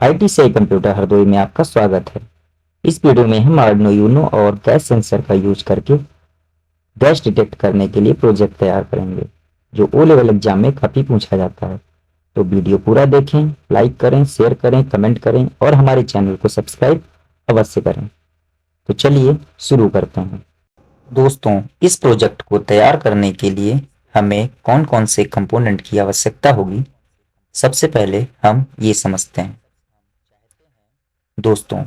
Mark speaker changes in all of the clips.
Speaker 1: ITCI computer Hardoi में आपका स्वागत है। इस वीडियो में हम आर्डिनो यूनो और गैस सेंसर का यूज करके गैस डिटेक्ट करने के लिए प्रोजेक्ट तैयार करेंगे, जो ओ लेवल एग्जाम में काफ़ी पूछा जाता है। तो वीडियो पूरा देखें, लाइक करें, शेयर करें, कमेंट करें और हमारे चैनल को सब्सक्राइब अवश्य करें। तो चलिए शुरू करते हैं। दोस्तों, इस प्रोजेक्ट को तैयार करने के लिए हमें कौन कौन से कंपोनेंट की आवश्यकता होगी, सबसे पहले हम ये समझते हैं। दोस्तों,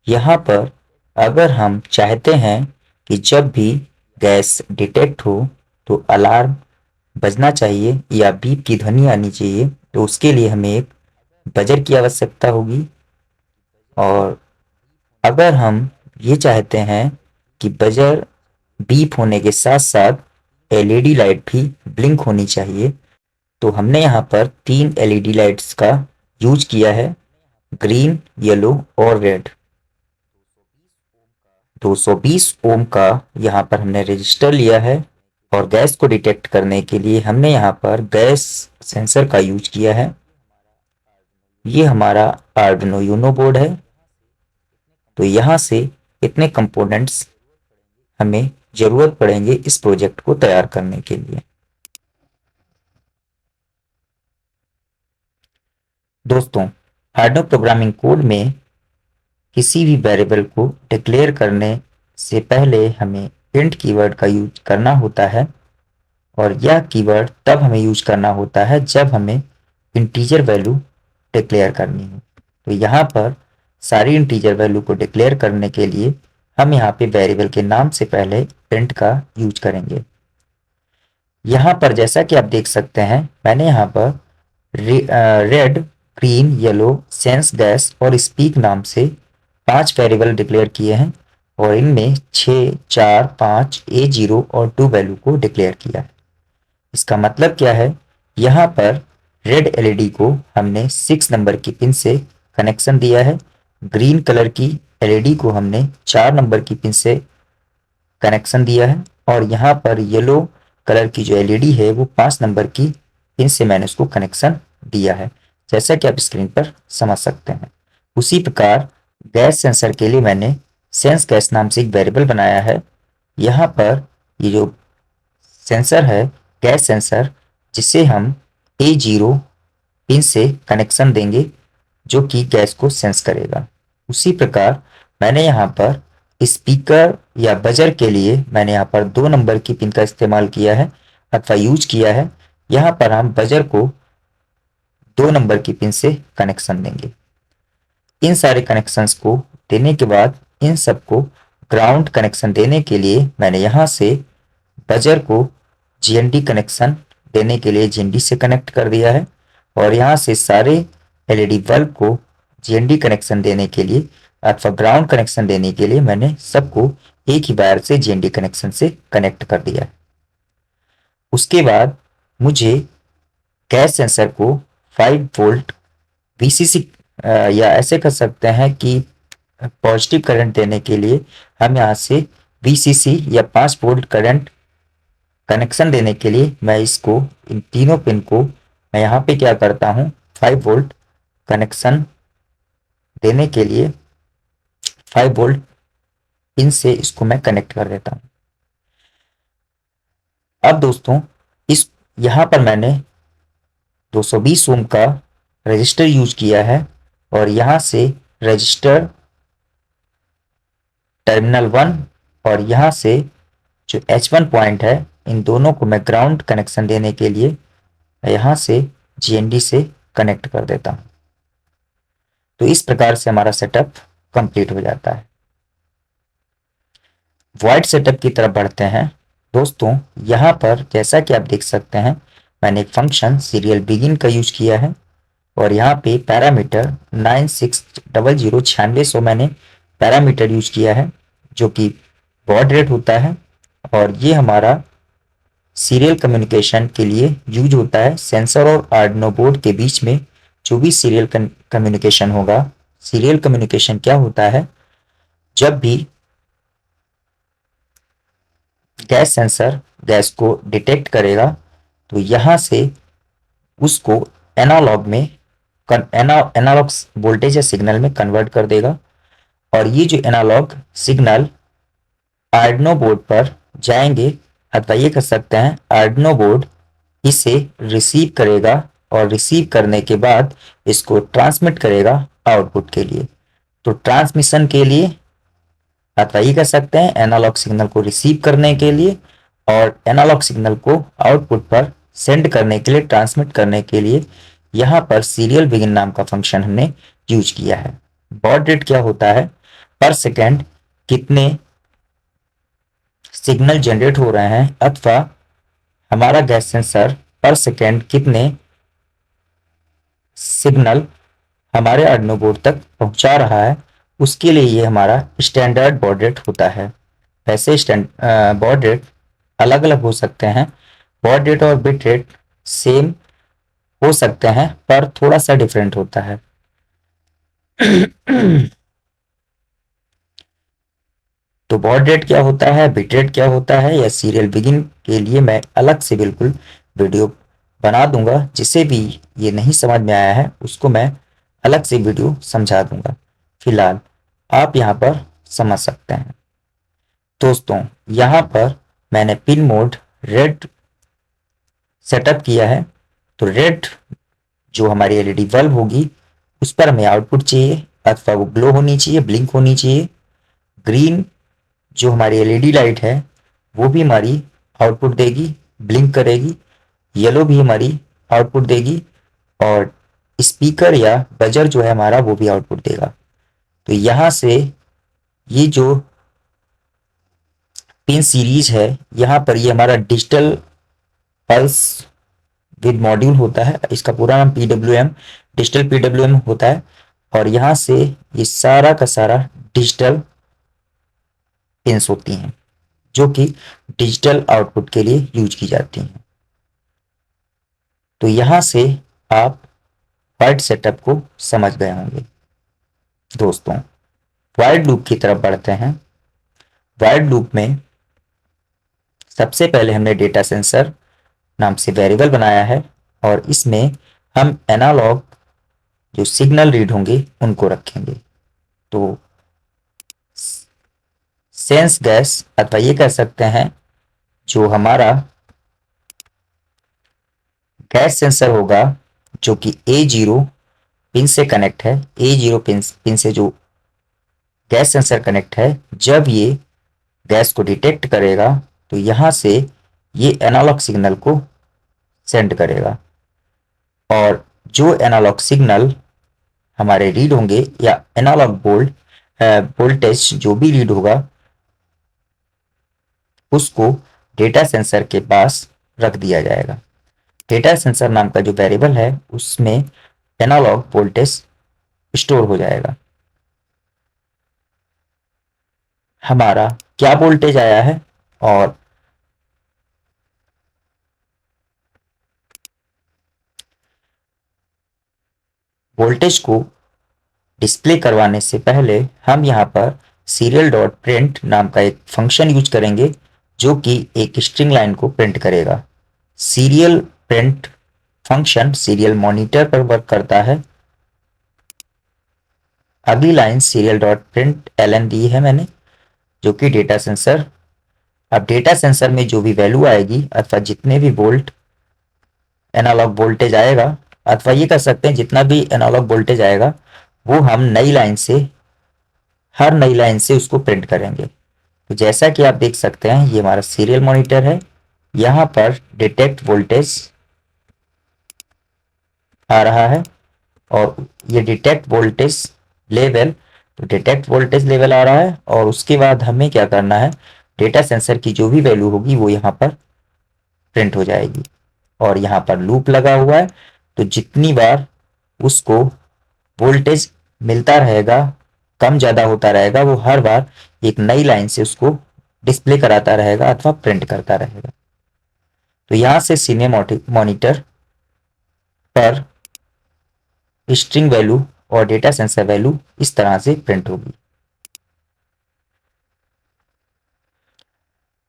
Speaker 1: यहाँ पर अगर हम चाहते हैं कि जब भी गैस डिटेक्ट हो तो अलार्म बजना चाहिए या बीप की ध्वनि आनी चाहिए, तो उसके लिए हमें एक बजर की आवश्यकता होगी। और अगर हम ये चाहते हैं कि बजर बीप होने के साथ साथ एलईडी लाइट भी ब्लिंक होनी चाहिए, तो हमने यहाँ पर 3 एलईडी लाइट्स का यूज किया है, ग्रीन, येलो और रेड। 220 ओम का यहाँ पर हमने रजिस्टर लिया है और गैस को डिटेक्ट करने के लिए हमने यहाँ पर गैस सेंसर का यूज किया है। ये हमारा आर्डिनो यूनो बोर्ड है। तो यहाँ से इतने कंपोनेंट्स हमें जरूरत पड़ेंगे इस प्रोजेक्ट को तैयार करने के लिए। दोस्तों, आर्डिनो प्रोग्रामिंग कोड में किसी भी वेरिएबल को डिक्लेयर करने से पहले हमें इंट कीवर्ड का यूज करना होता है, और यह कीवर्ड तब हमें यूज करना होता है जब हमें इंटीजर वैल्यू डिक्लेयर करनी हो। तो यहाँ पर सारी इंटीजर वैल्यू को डिक्लेयर करने के लिए हम यहाँ पे वेरिएबल के नाम से पहले प्रिंट का यूज करेंगे। यहाँ पर जैसा कि आप देख सकते हैं, मैंने यहाँ पर red, green, yellow, sense gas और स्पीक नाम से 5 वेरिएबल डिक्लेयर किए हैं, और इनमें 6, 4, 5, A0 और 2 वैल्यू को डिक्लेयर किया है। इसका मतलब क्या है, यहाँ पर रेड एलईडी को हमने 6 नंबर की पिन से कनेक्शन दिया है, ग्रीन कलर की एलईडी को हमने 4 नंबर की पिन से कनेक्शन दिया है, और यहाँ पर येलो कलर की जो एलईडी है वो 5 नंबर की पिन से मैंने उसको कनेक्शन दिया है, जैसा कि आप स्क्रीन पर समझ सकते हैं। उसी प्रकार गैस सेंसर के लिए मैंने सेंस गैस नाम से एक वेरिएबल बनाया है। यहाँ पर ये जो सेंसर है, गैस सेंसर, जिसे हम A0 पिन से कनेक्शन देंगे, जो कि गैस को सेंस करेगा। उसी प्रकार मैंने यहाँ पर स्पीकर या बजर के लिए मैंने यहाँ पर 2 नंबर की पिन का इस्तेमाल किया है अथवा यूज किया है। यहाँ पर हम बजर को 2 नंबर की पिन से कनेक्शन देंगे। इन सारे कनेक्शंस को देने के बाद इन सबको ग्राउंड कनेक्शन देने के लिए मैंने यहाँ से बजर को जीएनडी कनेक्शन देने के लिए जीएनडी से कनेक्ट कर दिया है, और यहाँ से सारे एलईडी बल्ब को जीएनडी कनेक्शन देने के लिए अथवा ग्राउंड कनेक्शन देने के लिए मैंने सबको एक ही वायर से जीएनडी कनेक्शन से कनेक्ट कर दिया है। उसके बाद मुझे गैस सेंसर को 5 वोल्ट वीसीसी या ऐसे कर सकते हैं कि पॉजिटिव करंट देने के लिए हम यहाँ से वीसीसी या 5 वोल्ट करंट कनेक्शन देने के लिए मैं इसको, इन तीनों पिन को मैं यहाँ पे क्या करता हूँ, 5 वोल्ट कनेक्शन देने के लिए 5 वोल्ट पिन से इसको मैं कनेक्ट कर देता हूँ। अब दोस्तों, इस यहाँ पर मैंने 220 ओम का रजिस्टर यूज किया है, और यहाँ से रजिस्टर टर्मिनल 1 और यहाँ से जो H1 पॉइंट है, इन दोनों को मैं ग्राउंड कनेक्शन देने के लिए यहाँ से जीएनडी से कनेक्ट कर देता हूँ। तो इस प्रकार से हमारा सेटअप कंप्लीट हो जाता है। वॉइड सेटअप की तरफ बढ़ते हैं। दोस्तों, यहाँ पर जैसा कि आप देख सकते हैं, मैंने एक फंक्शन सीरियल बिगिन का यूज किया है, और यहाँ पे पैरामीटर 960096 मैंने पैरामीटर यूज किया है, जो कि बॉड रेट होता है, और ये हमारा सीरियल कम्युनिकेशन के लिए यूज होता है। सेंसर और आर्डिनो बोर्ड के बीच में जो भी सीरियल कम्युनिकेशन होगा, सीरियल कम्युनिकेशन क्या होता है, जब भी गैस सेंसर गैस को डिटेक्ट करेगा तो यहाँ से उसको एनालॉग में एनालॉग वोल्टेज या सिग्नल में कन्वर्ट कर देगा। और ये जो एनालॉग सिग्नल आर्डिनो बोर्ड पर जाएंगे, अथवा ये कह सकते हैं आर्डिनो बोर्ड इसे रिसीव करेगा और रिसीव करने के बाद इसको ट्रांसमिट करेगा आउटपुट के लिए। तो ट्रांसमिशन के लिए अथवा ये कह सकते हैं एनालॉग सिग्नल को रिसीव करने के लिए और एनालॉग सिग्नल को आउटपुट पर सेंड करने के लिए, ट्रांसमिट करने के लिए यहाँ पर सीरियल बिगिन नाम का फंक्शन हमने यूज किया है। बॉड रेट क्या होता है, पर सेकेंड कितने सिग्नल जनरेट हो रहे हैं, अथवा हमारा गैस सेंसर पर सेकेंड कितने सिग्नल हमारे आर्डिनो बोर्ड तक पहुंचा रहा है, उसके लिए ये हमारा स्टैंडर्ड बॉड रेट होता है। वैसे बॉड रेट अलग अलग हो सकते हैं, बॉड रेट और बिट रेट सेम हो सकते हैं पर थोड़ा सा डिफरेंट होता है। तो बॉड रेट क्या होता है, बिट रेट क्या होता है, या सीरियल बिगिन के लिए मैं अलग से बिल्कुल वीडियो बना दूंगा। जिसे भी ये नहीं समझ में आया है उसको मैं अलग से वीडियो समझा दूंगा। फिलहाल आप यहाँ पर समझ सकते हैं। दोस्तों यहाँ पर मैंने पिन मोड रेड सेटअप किया है। तो रेड जो हमारी एलईडी बल्ब होगी उस पर हमें आउटपुट चाहिए, अथवा वो ग्लो होनी चाहिए, ब्लिंक होनी चाहिए। ग्रीन जो हमारी एलईडी लाइट है वो भी हमारी आउटपुट देगी, ब्लिंक करेगी। येलो भी हमारी आउटपुट देगी, और स्पीकर या बजर जो है हमारा वो भी आउटपुट देगा। तो यहां से ये जो पिन सीरीज है, यहाँ पर ये हमारा डिजिटल पल्स विद मॉड्यूल होता है। इसका पूरा नाम PWM डिजिटल PWM होता है। और यहाँ से ये सारा का सारा डिजिटल पिंस होती हैं जो कि डिजिटल आउटपुट के लिए यूज की जाती हैं। तो यहां से आप वाइड सेटअप को समझ गए होंगे। दोस्तों वाइड लूप की तरफ बढ़ते हैं। वाइड लूप में सबसे पहले हमने डेटा सेंसर नाम से वेरिएबल बनाया है, और इसमें हम एनालॉग जो सिग्नल रीड होंगे उनको रखेंगे। तो सेंस गैस, अथवा ये कह सकते हैं जो हमारा गैस सेंसर होगा जो कि A0 पिन से कनेक्ट है, A0 पिन से जो गैस सेंसर कनेक्ट है, जब ये गैस को डिटेक्ट करेगा तो यहां से ये एनालॉग सिग्नल को सेंड करेगा। और जो एनालॉग सिग्नल हमारे रीड होंगे, या एनालॉग वोल्टेज जो भी रीड होगा, उसको डेटा सेंसर के पास रख दिया जाएगा। डेटा सेंसर नाम का जो वेरिएबल है उसमें एनालॉग वोल्टेज स्टोर हो जाएगा। हमारा क्या वोल्टेज आया है और वोल्टेज को डिस्प्ले करवाने से पहले हम यहाँ पर सीरियल डॉट प्रिंट नाम का एक फंक्शन यूज करेंगे जो कि एक स्ट्रिंग लाइन को प्रिंट करेगा। Serial print function serial monitor पर वर्क करता है। अगली line serial dot println दी है मैंने, जो कि डेटा सेंसर। अब डेटा सेंसर में जो भी वैल्यू आएगी, अथवा जितने भी वोल्ट एनालॉग वोल्टेज आएगा, अथवा ये कर सकते हैं जितना भी एनालॉग वोल्टेज आएगा, वो हम नई लाइन से, हर नई लाइन से उसको प्रिंट करेंगे। तो जैसा कि आप देख सकते हैं ये हमारा सीरियल मॉनिटर है। यहाँ पर डिटेक्ट वोल्टेज आ रहा है, और ये डिटेक्ट वोल्टेज लेवल, तो डिटेक्ट वोल्टेज लेवल आ रहा है। और उसके बाद हमें क्या करना है, डेटा सेंसर की जो भी वैल्यू होगी वो यहाँ पर प्रिंट हो जाएगी। और यहाँ पर लूप लगा हुआ है, तो जितनी बार उसको वोल्टेज मिलता रहेगा, कम ज़्यादा होता रहेगा, वो हर बार एक नई लाइन से उसको डिस्प्ले कराता रहेगा अथवा प्रिंट करता रहेगा। तो यहाँ से सीने मॉनिटर पर स्ट्रिंग वैल्यू और डेटा सेंसर वैल्यू इस तरह से प्रिंट होगी।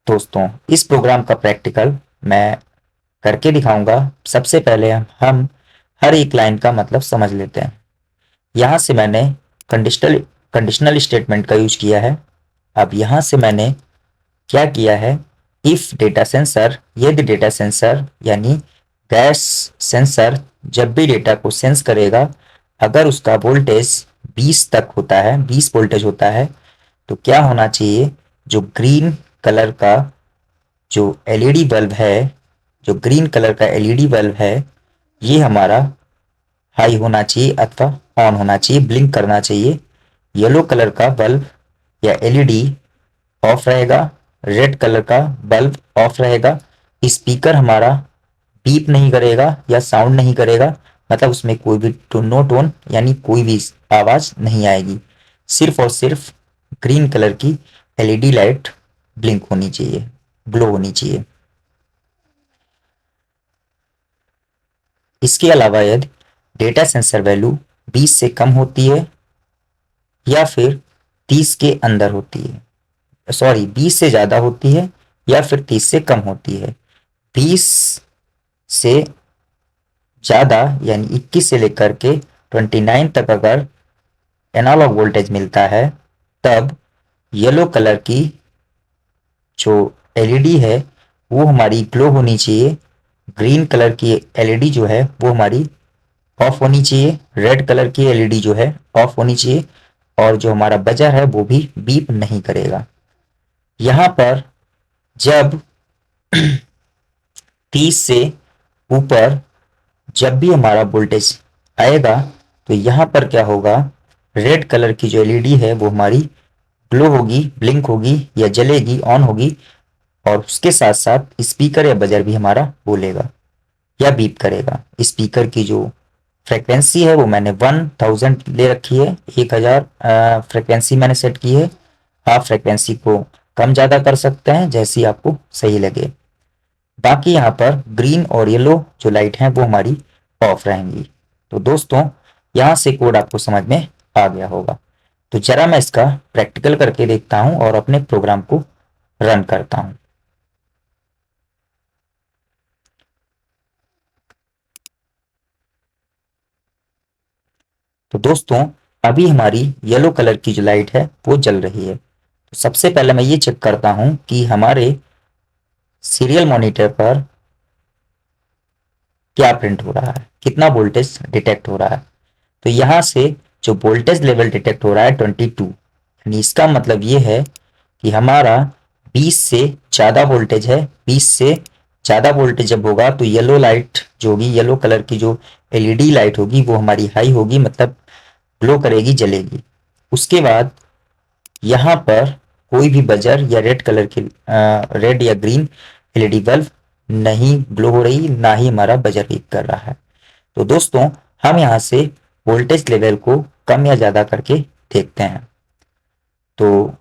Speaker 1: दोस्तों इस प्रोग्राम का प्रैक्टिकल मैं करके दिखाऊंगा। सबसे पहले हम हर एक लाइन का मतलब समझ लेते हैं। यहाँ से मैंने कंडीशनल स्टेटमेंट का यूज किया है। अब यहाँ से मैंने क्या किया है, इफ डेटा सेंसर, यदि डेटा सेंसर यानी गैस सेंसर जब भी डेटा को सेंस करेगा, अगर उसका वोल्टेज 20 तक होता है, 20 वोल्टेज होता है, तो क्या होना चाहिए, जो ग्रीन कलर का जो एलईडी बल्ब है, जो ग्रीन कलर का एलईडी बल्ब है, ये हमारा हाई होना चाहिए अथवा ऑन होना चाहिए, ब्लिंक करना चाहिए। येलो कलर का बल्ब या एलईडी ऑफ रहेगा, रेड कलर का बल्ब ऑफ रहेगा। स्पीकर हमारा बीप नहीं करेगा या साउंड नहीं करेगा, मतलब उसमें कोई भी नो टोन यानी कोई भी आवाज नहीं आएगी। सिर्फ और सिर्फ ग्रीन कलर की एलईडी लाइट ब्लिंक होनी चाहिए, ग्लो होनी चाहिए। इसके अलावा यदि डेटा सेंसर वैल्यू 20 से कम होती है या फिर 30 के अंदर होती है, सॉरी 20 से ज़्यादा होती है या फिर 30 से कम होती है, 20 से ज़्यादा यानी 21 से लेकर के 29 तक अगर एनालॉग वोल्टेज मिलता है, तब येलो कलर की जो एलईडी है वो हमारी ग्लो होनी चाहिए, ग्रीन कलर की एलईडी जो है वो हमारी ऑफ होनी चाहिए, रेड कलर की एलईडी जो है ऑफ होनी चाहिए, और जो हमारा बजर है वो भी बीप नहीं करेगा। यहाँ पर जब 30 से ऊपर जब भी हमारा वोल्टेज आएगा, तो यहाँ पर क्या होगा, रेड कलर की जो एलईडी है वो हमारी ग्लो होगी, ब्लिंक होगी या जलेगी, ऑन होगी, और उसके साथ साथ स्पीकर या बजर भी हमारा बोलेगा या बीप करेगा। स्पीकर की जो फ्रिक्वेंसी है वो मैंने 1000 ले रखी है, 1000 फ्रिक्वेंसी मैंने सेट की है। आप फ्रिक्वेंसी को कम ज़्यादा कर सकते हैं जैसी आपको सही लगे। बाकी यहाँ पर ग्रीन और येलो जो लाइट हैं वो हमारी ऑफ रहेंगी। तो दोस्तों यहाँ से कोड आपको समझ में आ गया होगा। तो जरा मैं इसका प्रैक्टिकल करके देखता हूँ और अपने प्रोग्राम को रन करता हूँ। तो दोस्तों अभी हमारी येलो कलर की जो लाइट है वो जल रही है। तो सबसे पहले मैं ये चेक करता हूं कि हमारे सीरियल मॉनिटर पर क्या प्रिंट हो रहा है, कितना वोल्टेज डिटेक्ट हो रहा है। तो यहां से जो वोल्टेज लेवल डिटेक्ट हो रहा है 22, यानी इसका मतलब ये है कि हमारा 20 से ज़्यादा वोल्टेज है। 20 से ज़्यादा वोल्टेज जब होगा तो येलो लाइट जो होगी, येलो कलर की जो एलईडी लाइट होगी वो हमारी हाई होगी, मतलब ग्लो करेगी, जलेगी। उसके बाद यहाँ पर कोई भी बजर या रेड कलर की रेड या ग्रीन एलईडी बल्ब नहीं ग्लो हो रही, ना ही हमारा बजर बीप कर रहा है। तो दोस्तों हम यहाँ से वोल्टेज लेवल को कम या ज़्यादा करके देखते हैं। तो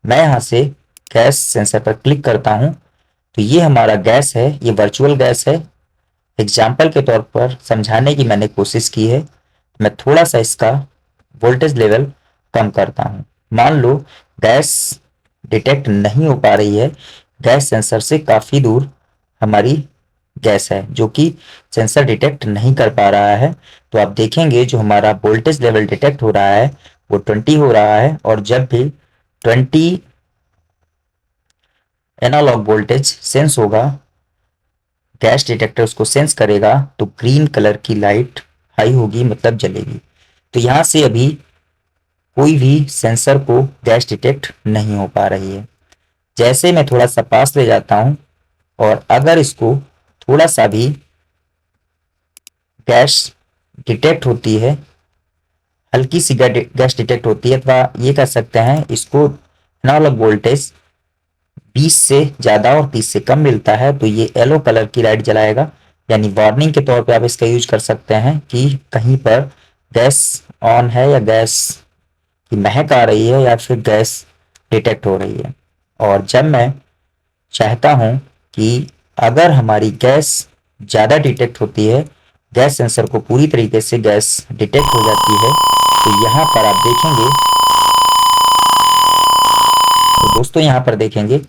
Speaker 1: मैं यहाँ से गैस सेंसर पर क्लिक करता हूँ। तो ये हमारा गैस है, ये वर्चुअल गैस है। एग्जाम्पल के तौर पर समझाने की मैंने कोशिश की है। मैं थोड़ा सा इसका वोल्टेज लेवल कम करता हूँ। मान लो गैस डिटेक्ट नहीं हो पा रही है, गैस सेंसर से काफ़ी दूर हमारी गैस है जो कि सेंसर डिटेक्ट नहीं कर पा रहा है। तो आप देखेंगे जो हमारा वोल्टेज लेवल डिटेक्ट हो रहा है वो 20 हो रहा है, और जब भी 20 एनालॉग वोल्टेज सेंस होगा, गैस डिटेक्टर उसको सेंस करेगा, तो ग्रीन कलर की लाइट हाई होगी, मतलब जलेगी। तो यहाँ से अभी कोई भी सेंसर को गैस डिटेक्ट नहीं हो पा रही है। जैसे मैं थोड़ा सा पास ले जाता हूँ और अगर इसको थोड़ा सा भी गैस डिटेक्ट होती है, हल्की सी गैस डिटेक्ट होती है, अथवा ये कह सकते हैं इसको एनालॉग वोल्टेज 20 से ज़्यादा और 30 से कम मिलता है, तो ये येलो कलर की लाइट जलाएगा। यानी वार्निंग के तौर पे आप इसका यूज कर सकते हैं कि कहीं पर गैस ऑन है या गैस की महक आ रही है या फिर गैस डिटेक्ट हो रही है। और जब मैं चाहता हूं कि अगर हमारी गैस ज़्यादा डिटेक्ट होती है, गैस सेंसर को पूरी तरीके से गैस डिटेक्ट हो जाती है, तो यहाँ पर आप देखेंगे, तो दोस्तों यहाँ पर देखेंगे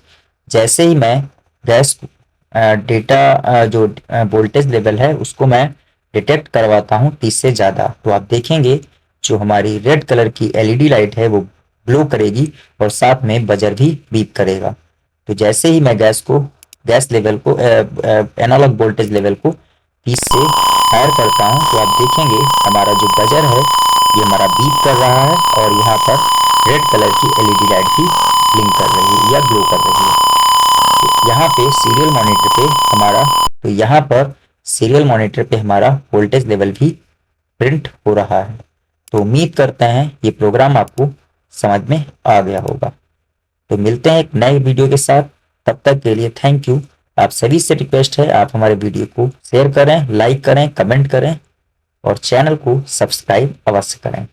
Speaker 1: जैसे ही मैं गैस डेटा जो वोल्टेज लेवल है उसको मैं डिटेक्ट करवाता हूँ 30 से ज़्यादा, तो आप देखेंगे जो हमारी रेड कलर की एलईडी लाइट है वो ग्लो करेगी और साथ में बजर भी बीप करेगा। तो जैसे ही मैं गैस लेवल को एनालॉग वोल्टेज लेवल को 30 से हायर करता हूँ तो आप देखेंगे हमारा जो बजर है ये हमारा बीप कर रहा है और यहाँ पर रेड कलर की एलईडी लाइट भी ब्लिंक कर रही है या ग्लो कर रही है। तो यहाँ पे सीरियल मॉनिटर पे हमारा वोल्टेज लेवल भी प्रिंट हो रहा है। तो उम्मीद करते हैं ये प्रोग्राम आपको समझ में आ गया होगा। तो मिलते हैं एक नए वीडियो के साथ, तब तक के लिए थैंक यू। आप सभी से रिक्वेस्ट है आप हमारे वीडियो को शेयर करें, लाइक करें, कमेंट करें और चैनल को सब्सक्राइब अवश्य करें।